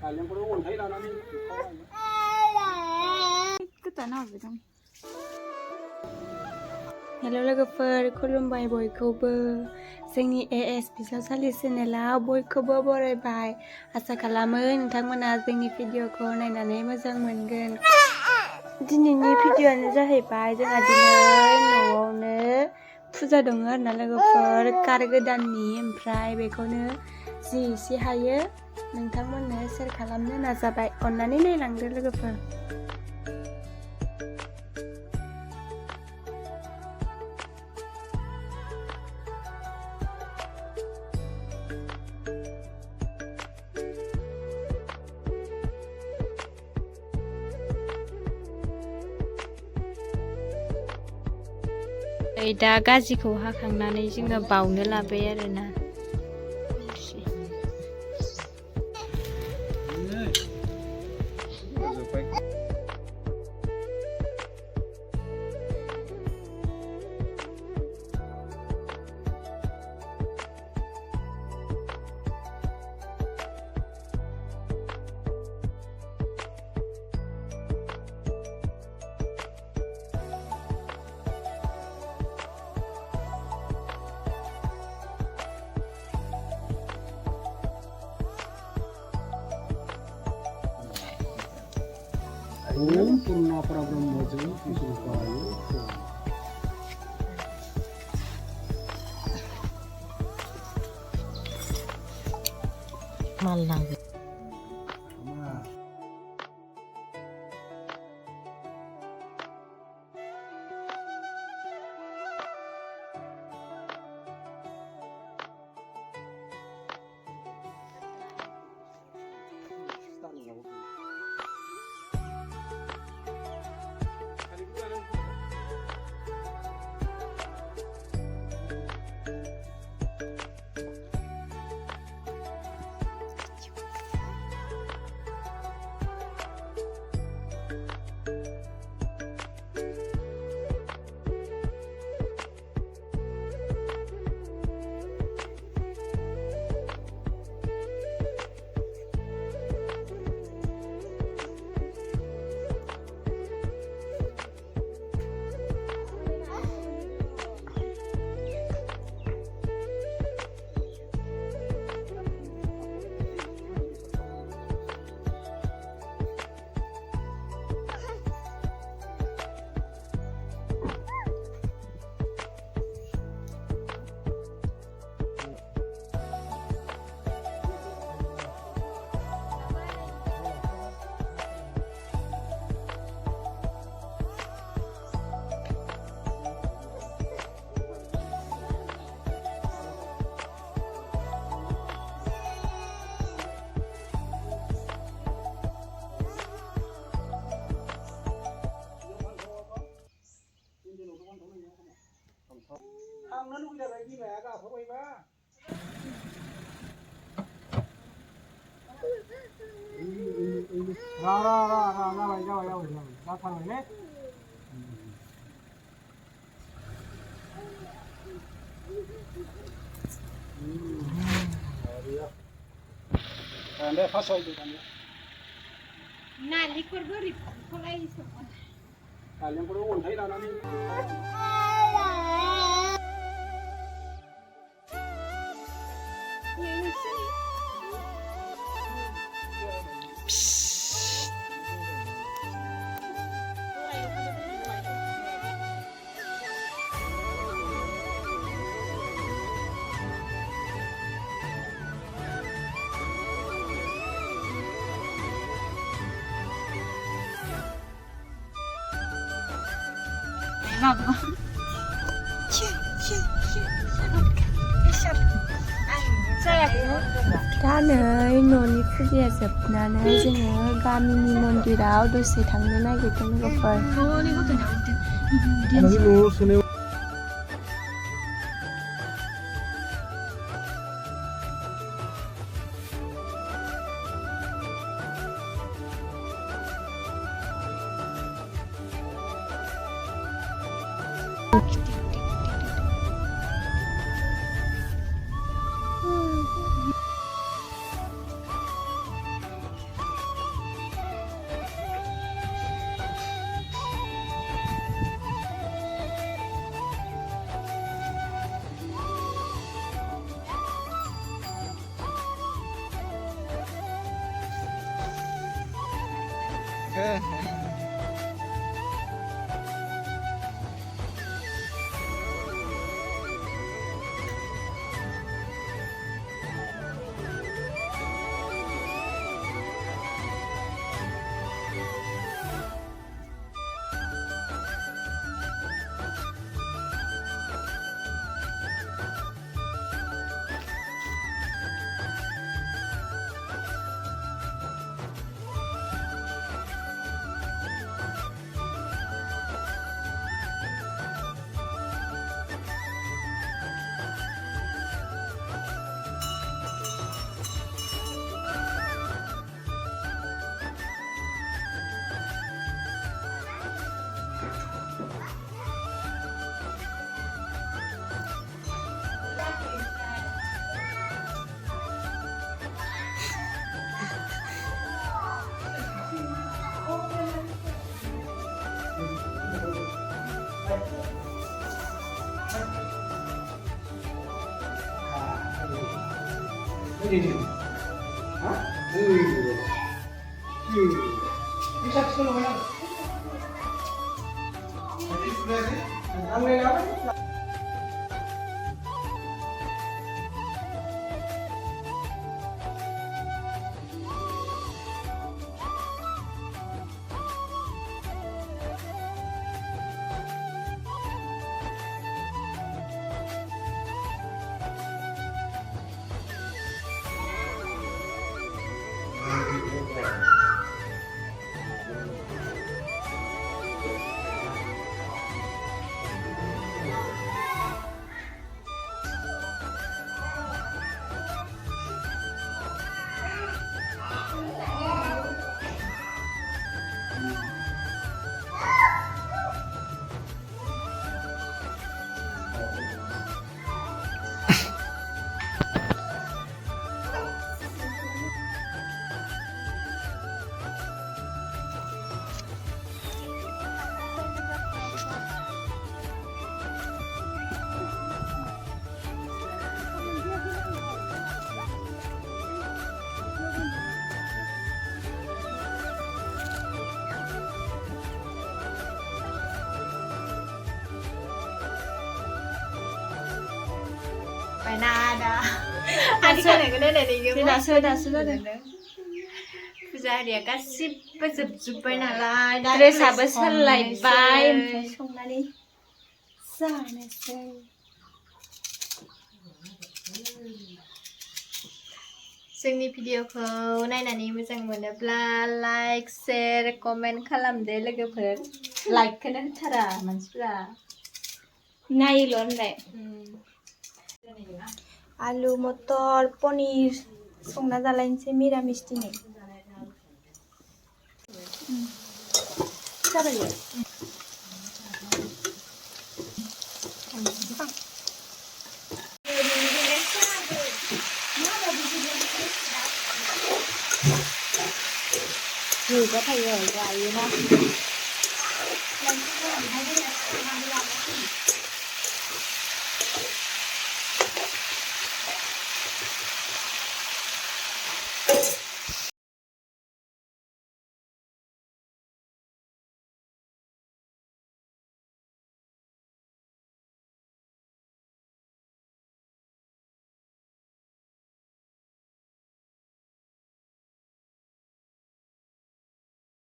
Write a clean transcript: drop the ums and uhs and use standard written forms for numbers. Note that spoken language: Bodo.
Kalian perlu thấy đâu nó đi cứ tận học vậy không? Hello लोगोफोर खुलुमबाय बयखौबो जोंनि AS बिजावसालि चेनेलाव बयखौबो बरायबाय आसा खालामो नोंथांमोना जोंनि भिडिअखौ नायनानै मोजां मोनगोन। दिनैनि भिडिअआनो जाहैबाय जोंहा दिनै न'आवनो फुजा दङ आरोना लोगोफोर कार गोदाननि ओमफ्राय बेखौनो जि एसे हायो नोंथांमोननो शेयार खालामनो नाजाबाय अन्नानै नायलांदो लोगोफोर। दा गाजिखौ हाखांनानै जोङो बावनो लाबाय आरोना। Om Purna Parabrahmajam Vishnupayo Malang. nó nuôi ra cái gì mẹ cả không phải ba ra vậy ra thằng này đấy đây phát soi được anh Nah, likur gurih, kalau itu. Kalian perlu thấy đâu nó đi दा नै न'नि फुजाया जोबनानै जोङो गामिनि मन्दिराव दसे थांनो नागिरदों लोगोफोर। Ini nih. Hah? Bisa sekali mana? Jadi sudah sih. Kamu yang apa? Phải nada. Anh cái này có đây này đi Sudah, sudah. Bây giờ dia kasih pezup-zupai nalai. Dresa soलायबाय ओमफ्राय संनानै जानोसै जोंनि भिडिअखौ नायनानै मोजां मोनोब्ला लाइक शेयर कमेन्ट खालामदो लोगोफोर लाइकखौनो होथारा मानसिफोरा नायोल' होनलाय आलु मटर पनिर संना जालायनोसै मिरामिस दिनै जाबाय có thầy ở ngoài na